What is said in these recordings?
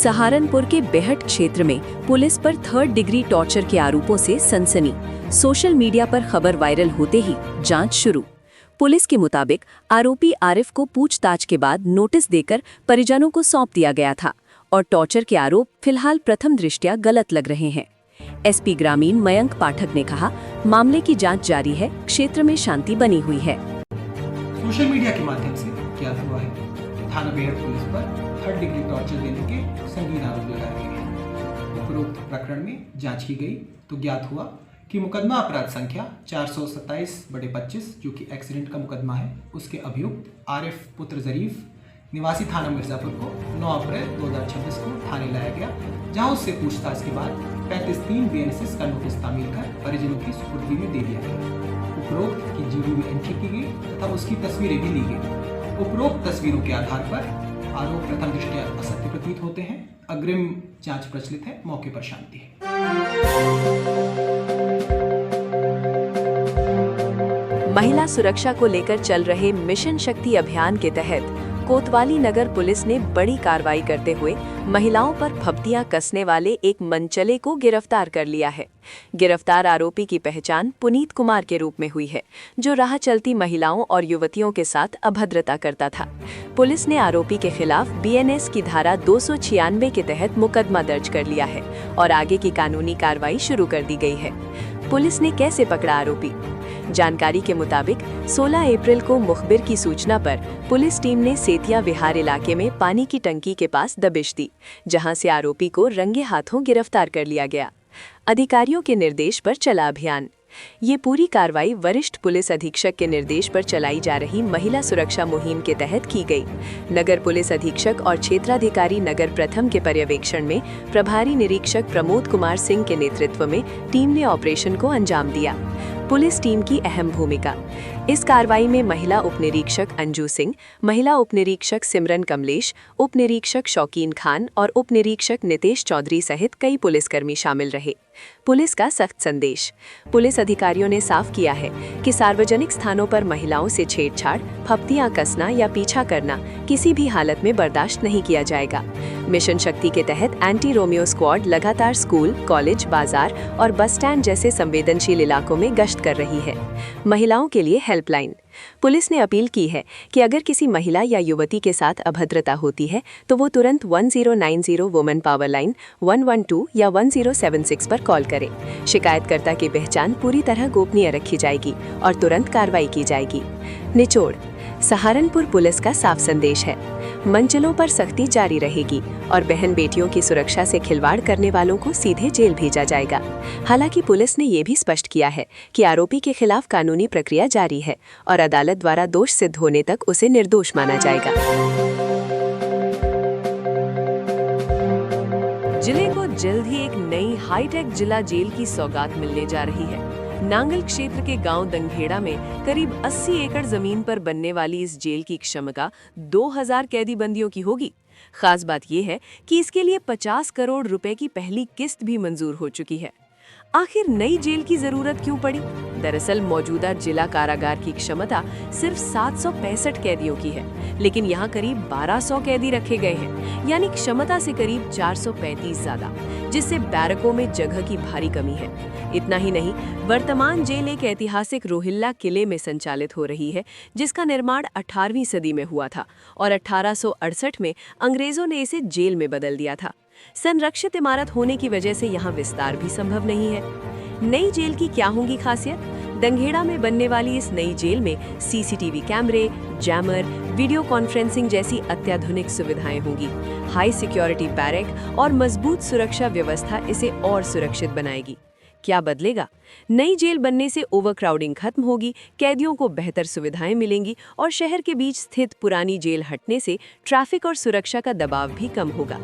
सहारनपुर के बेहट क्षेत्र में पुलिस पर 3rd डिग्री टॉर्चर के आरोपों से सनसनी। सोशल मीडिया पर खबर वायरल होते ही जांच शुरू। पुलिस के मुताबिक आरोपी आरिफ को पूछताछ के बाद नोटिस देकर परिजनों को सौंप दिया गया था और टॉर्चर के आरोप फिलहाल प्रथम दृष्टया गलत लग रहे हैं। एसपी ग्रामीण मयंक पाठक ने कहा, मामले की जांच जारी है, क्षेत्र में शांति बनी हुई है। सोशल मीडिया के माध्यम से क्या हुआ है कि थाना बेहट पुलिस पर 3rd डिग्री टॉर्चर देने के संगीन आरोप लगाए गए हैं। उपरोक्त प्रकरण में जांच की गई तो ज्ञात हुआ कि मुकदमा अपराध संख्या 427/25 जो कि एक्सीडेंट का मुकदमा है, उसके अभियुक्त आरिफ पुत्र जरीफ निवासी थाना मिर्जापुर को 9 अप्रैल 2026 को थाने लाया गया, जहां उससे पूछताछ के बाद 35(3) BNSS का नोटिस तामील कर परिजनों की सुपुर्दी में दे दिया गया। उपरोक्त की जीडी में एंट्री की गई तथा उसकी तस्वीरें भी ली गई। उपरोक्त तस्वीरों के आधार पर आरोप प्रथम दृष्टया असत्य प्रतीत होते हैं। अग्रिम जांच प्रचलित है, मौके पर शांति है। महिला सुरक्षा को लेकर चल रहे मिशन शक्ति अभियान के तहत कोतवाली नगर पुलिस ने बड़ी कार्रवाई करते हुए महिलाओं पर फब्तियां कसने वाले एक मनचले को गिरफ्तार कर लिया है। गिरफ्तार आरोपी की पहचान पुनीत कुमार के रूप में हुई है, जो राह चलती महिलाओं और युवतियों के साथ अभद्रता करता था। पुलिस ने आरोपी के खिलाफ BNS की धारा 296 के तहत मुकदमा दर्ज कर लिया है और आगे की कानूनी कार्रवाई शुरू कर दी गई है। पुलिस ने कैसे पकड़ा आरोपी? जानकारी के मुताबिक 16 अप्रैल को मुखबिर की सूचना पर पुलिस टीम ने सेतिया विहार इलाके में पानी की टंकी के पास दबिश दी, जहां से आरोपी को रंगे हाथों गिरफ्तार कर लिया गया। अधिकारियों के निर्देश पर चला अभियान। ये पूरी कार्रवाई वरिष्ठ पुलिस अधीक्षक के निर्देश पर चलाई जा रही महिला सुरक्षा मुहिम के तहत की गई। नगर पुलिस अधीक्षक और क्षेत्राधिकारी नगर प्रथम के पर्यवेक्षण में प्रभारी निरीक्षक प्रमोद कुमार सिंह के नेतृत्व में टीम ने ऑपरेशन को अंजाम दिया। पुलिस टीम की अहम भूमिका। इस कार्रवाई में महिला उपनिरीक्षक अंजू सिंह, महिला उपनिरीक्षक सिमरन कमलेश, उपनिरीक्षक शौकीन खान और उपनिरीक्षक नितेश चौधरी सहित कई पुलिसकर्मी शामिल रहे। पुलिस का सख्त संदेश। पुलिस अधिकारियों ने साफ किया है कि सार्वजनिक स्थानों पर महिलाओं से छेड़छाड़, फब्तियां कसना या पीछा करना किसी भी हालत में बर्दाश्त नहीं किया जाएगा। मिशन शक्ति के तहत एंटी रोमियो स्क्वाड लगातार स्कूल, कॉलेज, बाजार और बस स्टैंड जैसे संवेदनशील इलाकों में गश्त कर रही है। महिलाओं के लिए हेल्पलाइन। पुलिस ने अपील की है कि अगर किसी महिला या युवती के साथ अभद्रता होती है तो वो तुरंत 1090 वुमेन पावर लाइन, 112 या 1076 पर कॉल करे। शिकायतकर्ता की पहचान पूरी तरह गोपनीय रखी जाएगी और तुरंत कार्रवाई की जाएगी। निचोड़। सहारनपुर पुलिस का साफ संदेश है, मनचलों पर सख्ती जारी रहेगी और बहन बेटियों की सुरक्षा से खिलवाड़ करने वालों को सीधे जेल भेजा जाएगा। हालांकि पुलिस ने ये भी स्पष्ट किया है कि आरोपी के खिलाफ कानूनी प्रक्रिया जारी है और अदालत द्वारा दोष सिद्ध होने तक उसे निर्दोष माना जाएगा। जिले को जल्द ही एक नई हाईटेक जिला जेल की सौगात मिलने जा रही है। नांगल क्षेत्र के गांव दंगेड़ा में करीब 80 एकड़ जमीन पर बनने वाली इस जेल की क्षमता 2000 कैदी बंदियों की होगी। खास बात यह है कि इसके लिए 50 करोड़ रुपए की पहली किस्त भी मंजूर हो चुकी है। आखिर नई जेल की जरूरत क्यों पड़ी? दरअसल मौजूदा जिला कारागार की क्षमता सिर्फ 765 कैदियों की है, लेकिन यहाँ करीब 1200 कैदी रखे गए हैं, यानी क्षमता से करीब 435 ज्यादा, जिससे बैरकों में जगह की भारी कमी है। इतना ही नहीं, वर्तमान जेल एक ऐतिहासिक रोहिल्ला किले में संचालित हो रही है, जिसका निर्माण 18वीं सदी में हुआ था और 1868 में अंग्रेजों ने इसे जेल में बदल दिया था। संरक्षित इमारत होने की वजह से यहाँ विस्तार भी संभव नहीं है। नई जेल की क्या होगी खासियत? दंगेड़ा में बनने वाली इस नई जेल में CCTV कैमरे, जैमर, वीडियो कॉन्फ्रेंसिंग जैसी अत्याधुनिक सुविधाएं होंगी। हाई सिक्योरिटी बैरक और मजबूत सुरक्षा व्यवस्था इसे और सुरक्षित बनाएगी। क्या बदलेगा? नई जेल बनने से ओवरक्राउडिंग खत्म होगी, कैदियों को बेहतर सुविधाएं मिलेंगी और शहर के बीच स्थित पुरानी जेल हटने से ट्रैफिक और सुरक्षा का दबाव भी कम होगा।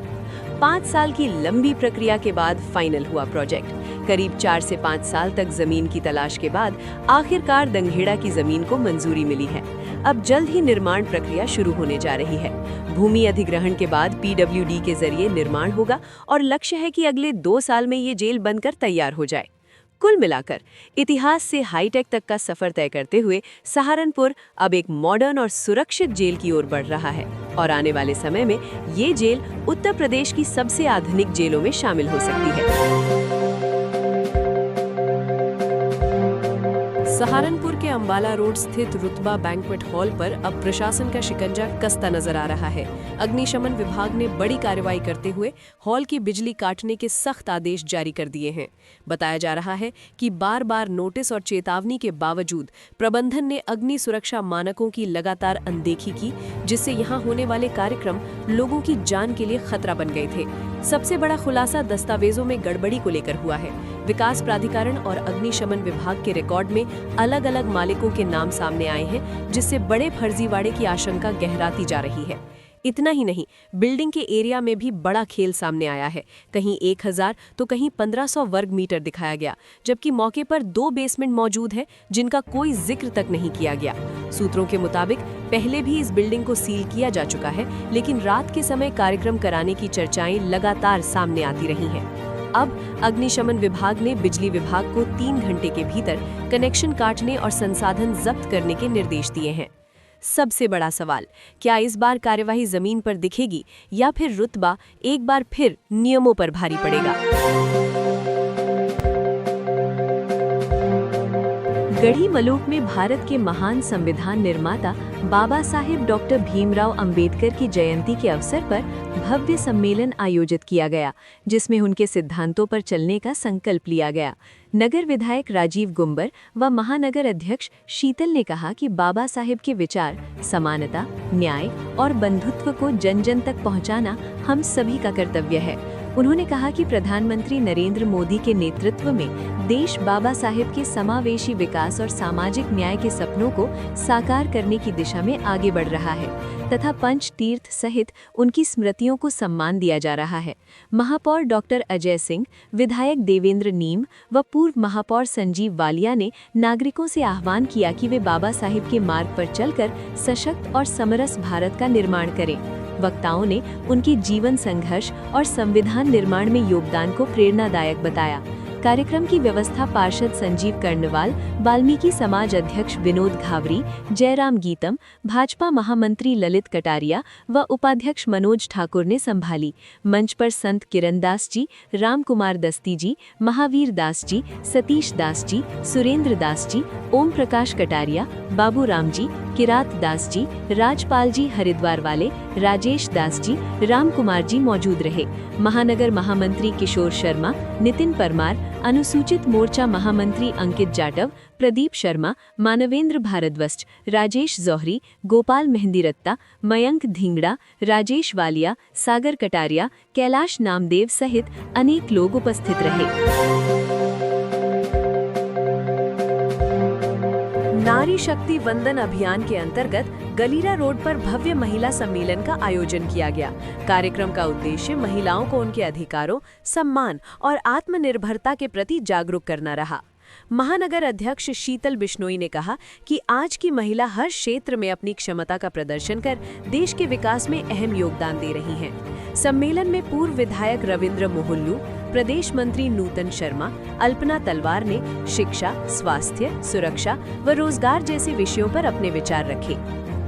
5 साल की लंबी प्रक्रिया के बाद फाइनल हुआ प्रोजेक्ट। करीब 4 से 5 साल तक जमीन की तलाश के बाद आखिरकार दंगेड़ा की जमीन को मंजूरी मिली है। अब जल्द ही निर्माण प्रक्रिया शुरू होने जा रही है। भूमि अधिग्रहण के बाद PWD के जरिए निर्माण होगा और लक्ष्य है कि अगले 2 साल में ये जेल बनकर तैयार हो जाए। कुल मिलाकर इतिहास से हाईटेक तक का सफर तय करते हुए सहारनपुर अब एक मॉडर्न और सुरक्षित जेल की ओर बढ़ रहा है और आने वाले समय में ये जेल उत्तर प्रदेश की सबसे आधुनिक जेलों में शामिल हो सकती है। सहारनपुर के अंबाला रोड स्थित रुतबा बैंक्वेट हॉल पर अब प्रशासन का शिकंजा कसता नजर आ रहा है। अग्निशमन विभाग ने बड़ी कार्रवाई करते हुए हॉल की बिजली काटने के सख्त आदेश जारी कर दिए हैं। बताया जा रहा है कि बार बार नोटिस और चेतावनी के बावजूद प्रबंधन ने अग्नि सुरक्षा मानकों की लगातार अनदेखी की, जिससे यहाँ होने वाले कार्यक्रम लोगों की जान के लिए खतरा बन गए थे। सबसे बड़ा खुलासा दस्तावेजों में गड़बड़ी को लेकर हुआ है। विकास प्राधिकरण और अग्निशमन विभाग के रिकॉर्ड में अलग अलग मालिकों के नाम सामने आए हैं, जिससे बड़े फर्जीवाड़े की आशंका गहराती जा रही है। इतना ही नहीं, बिल्डिंग के एरिया में भी बड़ा खेल सामने आया है। कहीं 1000 तो कहीं 1500 वर्ग मीटर दिखाया गया, जबकि मौके पर 2 बेसमेंट मौजूद हैं जिनका कोई जिक्र तक नहीं किया गया। सूत्रों के मुताबिक पहले भी इस बिल्डिंग को सील किया जा चुका है, लेकिन रात के समय कार्यक्रम कराने की चर्चाएं लगातार सामने आती रही हैं। अब अग्निशमन विभाग ने बिजली विभाग को 3 घंटे के भीतर कनेक्शन काटने और संसाधन जब्त करने के निर्देश दिए हैं। सबसे बड़ा सवाल, क्या इस बार कार्यवाही जमीन पर दिखेगी या फिर रुतबा एक बार फिर नियमों पर भारी पड़ेगा? गढ़ी मलूक में भारत के महान संविधान निर्माता बाबा साहेब डॉक्टर भीमराव अंबेडकर की जयंती के अवसर पर भव्य सम्मेलन आयोजित किया गया, जिसमें उनके सिद्धांतों पर चलने का संकल्प लिया गया। नगर विधायक राजीव गुंबर व महानगर अध्यक्ष शीतल ने कहा कि बाबा साहेब के विचार समानता, न्याय और बंधुत्व को जन जन तक पहुंचाना हम सभी का कर्तव्य है। उन्होंने कहा कि प्रधानमंत्री नरेंद्र मोदी के नेतृत्व में देश बाबा साहेब के समावेशी विकास और सामाजिक न्याय के सपनों को साकार करने की दिशा में आगे बढ़ रहा है तथा पंच तीर्थ सहित उनकी स्मृतियों को सम्मान दिया जा रहा है। महापौर डॉक्टर अजय सिंह, विधायक देवेंद्र नीम व पूर्व महापौर संजीव वालिया ने नागरिकों से आह्वान किया कि वे बाबा साहेब के मार्ग पर चलकर सशक्त और समरस भारत का निर्माण करें। वक्ताओं ने उनके जीवन संघर्ष और संविधान निर्माण में योगदान को प्रेरणादायक बताया। कार्यक्रम की व्यवस्था पार्षद संजीव कर्णवाल, वाल्मीकि समाज अध्यक्ष विनोद घावरी, जयराम गीतम, भाजपा महामंत्री ललित कटारिया व उपाध्यक्ष मनोज ठाकुर ने संभाली। मंच पर संत किरण दास जी, राम कुमार दस्ती जी, महावीर दास जी, सतीश दास जी, सुरेंद्र दास जी, ओम प्रकाश कटारिया, बाबू राम जी, किरात दास जी, राजपाल जी हरिद्वार वाले, राजेश दास जी, राम कुमार जी मौजूद रहे। महानगर महामंत्री किशोर शर्मा, नितिन परमार, अनुसूचित मोर्चा महामंत्री अंकित जाटव, प्रदीप शर्मा, मानवेंद्र भारद्वाज, राजेश जौहरी, गोपाल मेहंदीरत्ता, मयंक धिंगड़ा, राजेश वालिया, सागर कटारिया, कैलाश नामदेव सहित अनेक लोग उपस्थित रहे। नारी शक्ति वंदन अभियान के अंतर्गत गलीरा रोड पर भव्य महिला सम्मेलन का आयोजन किया गया। कार्यक्रम का उद्देश्य महिलाओं को उनके अधिकारों, सम्मान और आत्मनिर्भरता के प्रति जागरूक करना रहा। महानगर अध्यक्ष शीतल बिश्नोई ने कहा कि आज की महिला हर क्षेत्र में अपनी क्षमता का प्रदर्शन कर देश के विकास में अहम योगदान दे रही हैं। सम्मेलन में पूर्व विधायक रविंद्र मोहल्लू, प्रदेश मंत्री नूतन शर्मा, अल्पना तलवार ने शिक्षा, स्वास्थ्य, सुरक्षा व रोजगार जैसे विषयों पर अपने विचार रखे।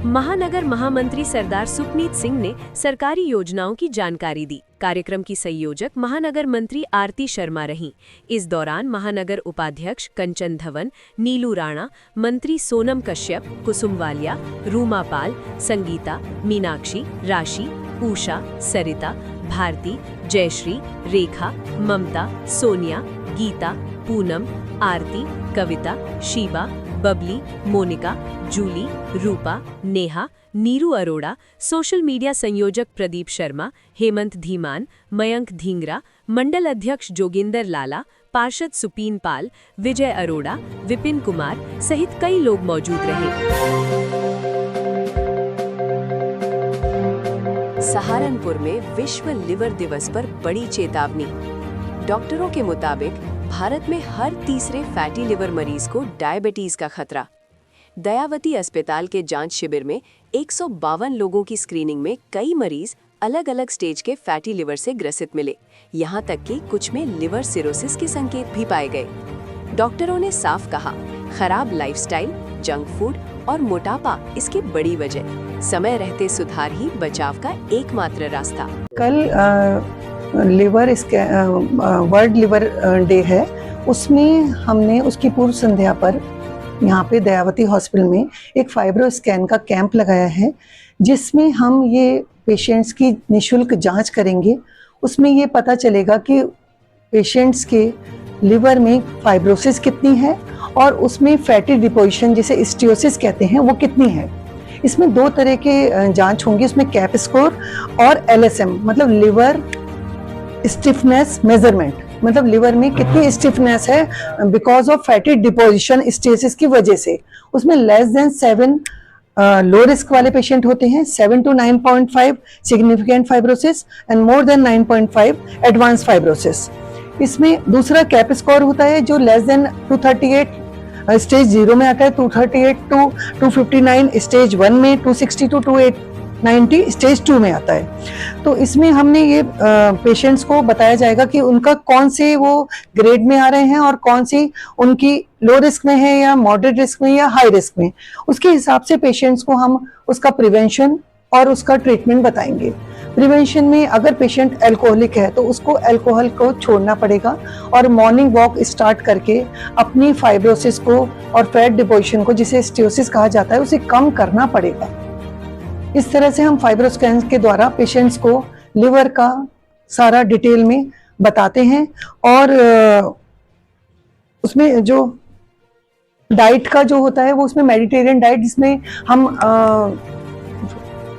महानगर महामंत्री सरदार सुखनीत सिंह ने सरकारी योजनाओं की जानकारी दी। कार्यक्रम की संयोजक महानगर मंत्री आरती शर्मा रहीं। इस दौरान महानगर उपाध्यक्ष कंचन धवन, नीलू राणा, मंत्री सोनम कश्यप, कुसुम वालिया, रूमा पाल, संगीता, मीनाक्षी, राशि, उषा, सरिता, भारती, जयश्री, रेखा, ममता, सोनिया, गीता, पूनम, आरती, कविता, शीबा, बबली, मोनिका, जूली, रूपा, नेहा, नीरू अरोड़ा, सोशल मीडिया संयोजक प्रदीप शर्मा, हेमंत धीमान, मयंक धींगरा, मंडल अध्यक्ष जोगिंदर लाला, पार्षद सुपीन पाल, विजय अरोड़ा, विपिन कुमार सहित कई लोग मौजूद रहे। सहारनपुर में विश्व लिवर दिवस पर बड़ी चेतावनी। डॉक्टरों के मुताबिक भारत में हर तीसरे फैटी लिवर मरीज को डायबिटीज का खतरा। दयावती अस्पताल के जांच शिविर में 152 लोगों की स्क्रीनिंग में कई मरीज अलग अलग स्टेज के फैटी लिवर से ग्रसित मिले। यहाँ तक कि कुछ में लिवर सिरोसिस के संकेत भी पाए गए। डॉक्टरों ने साफ कहा, खराब लाइफस्टाइल, जंक फूड और मोटापा इसकी बड़ी वजह। समय रहते सुधार ही बचाव का एकमात्र रास्ता। कल वर्ल्ड लिवर डे है, उसमें हमने उसकी पूर्व संध्या पर यहाँ पे दयावती हॉस्पिटल में एक फाइब्रो स्कैन का कैंप लगाया है, जिसमें हम ये पेशेंट्स की निशुल्क जांच करेंगे। उसमें ये पता चलेगा कि पेशेंट्स के लिवर में फाइब्रोसिस कितनी है और उसमें फैटी डिपोजिशन जिसे स्टियोसिस कहते हैं वो कितनी है। इसमें दो तरह के जांच होंगी, उसमें कैप स्कोर और LSM मतलब लिवर स्टिफनेस मेजरमेंट, मतलब लिवर में कितनी स्टिफनेस है बिकॉज ऑफ फैटी डिपोजिशन स्टियोसिस की वजह से। उसमें लेस देन 7 लो रिस्क वाले पेशेंट होते हैं, 7 to 9.5 significant fibrosis and more than 9.5 advance fibrosis. इसमें दूसरा कैप स्कोर होता है जो लेस देन 238 स्टेज 0 में आता है, 238 to 259 स्टेज 1 में, 260 to 290 स्टेज 2 में आता है। तो इसमें हमने ये पेशेंट्स को बताया जाएगा कि उनका कौन से वो ग्रेड में आ रहे हैं और कौन सी उनकी लो रिस्क में है या मॉडरेट रिस्क में या हाई रिस्क में। उसके हिसाब से पेशेंट्स को हम उसका प्रिवेंशन और उसका ट्रीटमेंट बताएंगे। प्रिवेंशन में अगर पेशेंट अल्कोहलिक है तो उसको अल्कोहल को छोड़ना पड़ेगा और मॉर्निंग वॉक स्टार्ट करके अपनी फाइब्रोसिस को और फैट डिपोजिशन को, जिसे स्टियोसिस कहा जाता है, उसे कम करना पड़ेगा। इस तरह से हम फाइब्रोस्कैन के द्वारा पेशेंट्स को लिवर का सारा डिटेल में बताते हैं। और उसमें जो डाइट का जो होता है वो उसमें मेडिटेरियन डाइट, जिसमें हम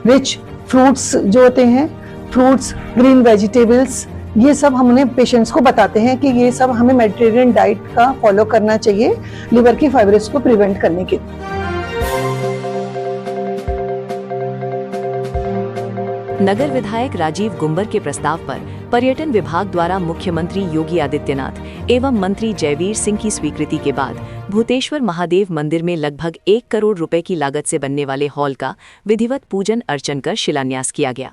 रिच फ्रूट्स जो होते हैं, फ्रूट्स, ग्रीन वेजिटेबल्स, ये सब हमने पेशेंट्स को बताते हैं कि ये सब हमें मेडिटेरियन डाइट का फॉलो करना चाहिए लिवर की फाइब्रोसिस को प्रिवेंट करने के। नगर विधायक राजीव गुंबर के प्रस्ताव पर पर्यटन विभाग द्वारा मुख्यमंत्री योगी आदित्यनाथ एवं मंत्री जयवीर सिंह की स्वीकृति के बाद भूतेश्वर महादेव मंदिर में लगभग 1 करोड़ रुपए की लागत से बनने वाले हॉल का विधिवत पूजन अर्चन कर शिलान्यास किया गया।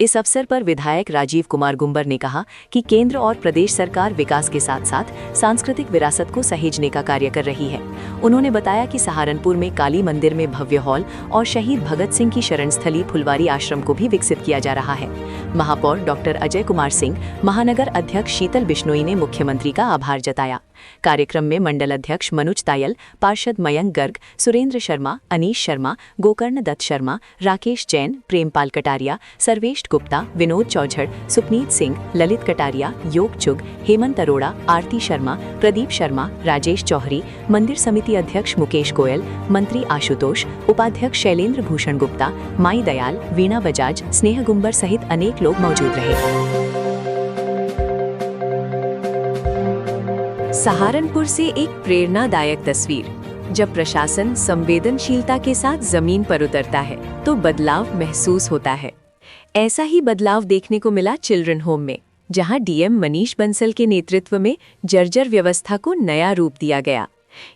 इस अवसर पर विधायक राजीव कुमार गुंबर ने कहा कि केंद्र और प्रदेश सरकार विकास के साथ साथ सांस्कृतिक विरासत को सहेजने का कार्य कर रही है। उन्होंने बताया कि सहारनपुर में काली मंदिर में भव्य हॉल और शहीद भगत सिंह की शरण स्थली फुलवारी आश्रम को भी विकसित किया जा रहा है। महापौर डॉक्टर अजय कुमार सिंह, महानगर अध्यक्ष शीतल बिश्नोई ने मुख्यमंत्री का आभार जताया। कार्यक्रम में मंडल अध्यक्ष मनोज तायल, पार्षद मयंक गर्ग, सुरेंद्र शर्मा, अनीश शर्मा, गोकर्ण दत्त शर्मा, राकेश जैन, प्रेमपाल कटारिया, सर्वेश गुप्ता, विनोद चौझड़, सुपनीत सिंह, ललित कटारिया, योग चुग, हेमंत अरोड़ा, आरती शर्मा, प्रदीप शर्मा, राजेश चौहरी, मंदिर समिति अध्यक्ष मुकेश गोयल, मंत्री आशुतोष, उपाध्यक्ष शैलेंद्र भूषण गुप्ता, माई दयाल, वीणा बजाज, स्नेह गुंबर सहित अनेक लोग मौजूद रहे। सहारनपुर से एक प्रेरणादायक तस्वीर। जब प्रशासन संवेदनशीलता के साथ जमीन पर उतरता है तो बदलाव महसूस होता है। ऐसा ही बदलाव देखने को मिला चिल्ड्रन होम में, जहां डीएम मनीष बंसल के नेतृत्व में जर्जर व्यवस्था को नया रूप दिया गया।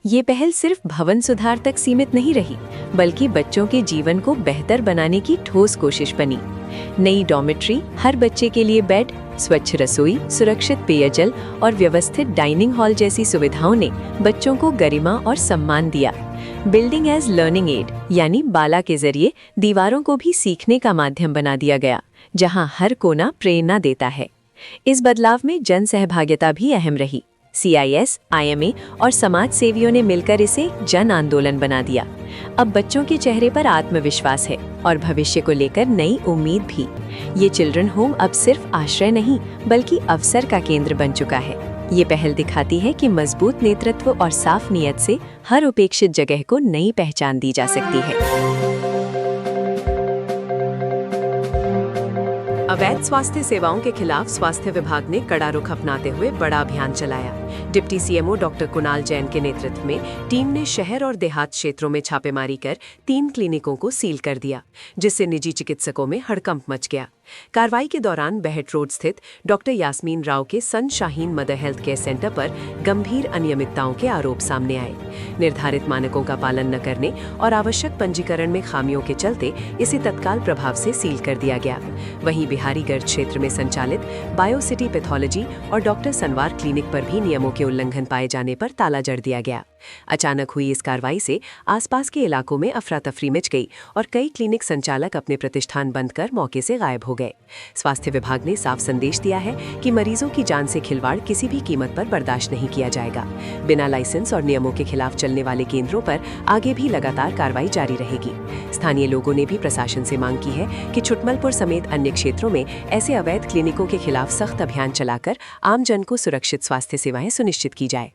ये पहल सिर्फ भवन सुधार तक सीमित नहीं रही, बल्कि बच्चों के जीवन को बेहतर बनाने की ठोस कोशिश बनी। नई डॉर्मेट्री, हर बच्चे के लिए बेड, स्वच्छ रसोई, सुरक्षित पेयजल और व्यवस्थित डाइनिंग हॉल जैसी सुविधाओं ने बच्चों को गरिमा और सम्मान दिया। बिल्डिंग एज लर्निंग एड यानी बाला के जरिए दीवारों को भी सीखने का माध्यम बना दिया गया, जहां हर कोना प्रेरणा देता है। इस बदलाव में जन सहभागिता भी अहम रही। CIS, IMA और समाज सेवियों ने मिलकर इसे जन आंदोलन बना दिया। अब बच्चों के चेहरे पर आत्मविश्वास है और भविष्य को लेकर नई उम्मीद भी। ये चिल्ड्रन होम अब सिर्फ आश्रय नहीं, बल्कि अवसर का केंद्र बन चुका है। ये पहल दिखाती है कि मजबूत नेतृत्व और साफ नीयत से हर उपेक्षित जगह को नई पहचान दी जा सकती है। अवैध स्वास्थ्य सेवाओं के खिलाफ स्वास्थ्य विभाग ने कड़ा रुख अपनाते हुए बड़ा अभियान चलाया। Deputy CMO doctor Kunal Jain के नेतृत्व में टीम ने शहर और देहात क्षेत्रों में छापेमारी कर 3 क्लिनिकों को सील कर दिया, जिससे निजी चिकित्सकों में हड़कंप मच गया। कार्रवाई के दौरान बेहट रोड स्थित डॉक्टर यास्मीन राव के सन Shaheen mother health care centre पर गंभीर अनियमितताओं के आरोप सामने आए। निर्धारित मानकों का पालन न करने और आवश्यक पंजीकरण में खामियों के चलते इसे तत्काल प्रभाव से सील कर दिया गया। वहीं बिहारीगढ़ क्षेत्र में संचालित बायोसिटी पैथोलॉजी और डॉक्टर सनवार क्लिनिक पर भी नियमों के उल्लंघन पाए जाने पर ताला जड़ दिया गया। अचानक हुई इस कार्रवाई से आसपास के इलाकों में अफरा तफरी मच गई और कई क्लिनिक संचालक अपने प्रतिष्ठान बंद कर मौके से गायब हो गए। स्वास्थ्य विभाग ने साफ संदेश दिया है कि मरीजों की जान से खिलवाड़ किसी भी कीमत पर बर्दाश्त नहीं किया जाएगा। बिना लाइसेंस और नियमों के खिलाफ चलने वाले केंद्रों पर आगे भी लगातार कार्रवाई जारी रहेगी। स्थानीय लोगों ने भी प्रशासन से मांग की है कि छुटमलपुर समेत अन्य क्षेत्रों में ऐसे अवैध क्लिनिकों के खिलाफ सख्त अभियान चलाकर आम जन को सुरक्षित स्वास्थ्य सेवाएं सुनिश्चित की जाए।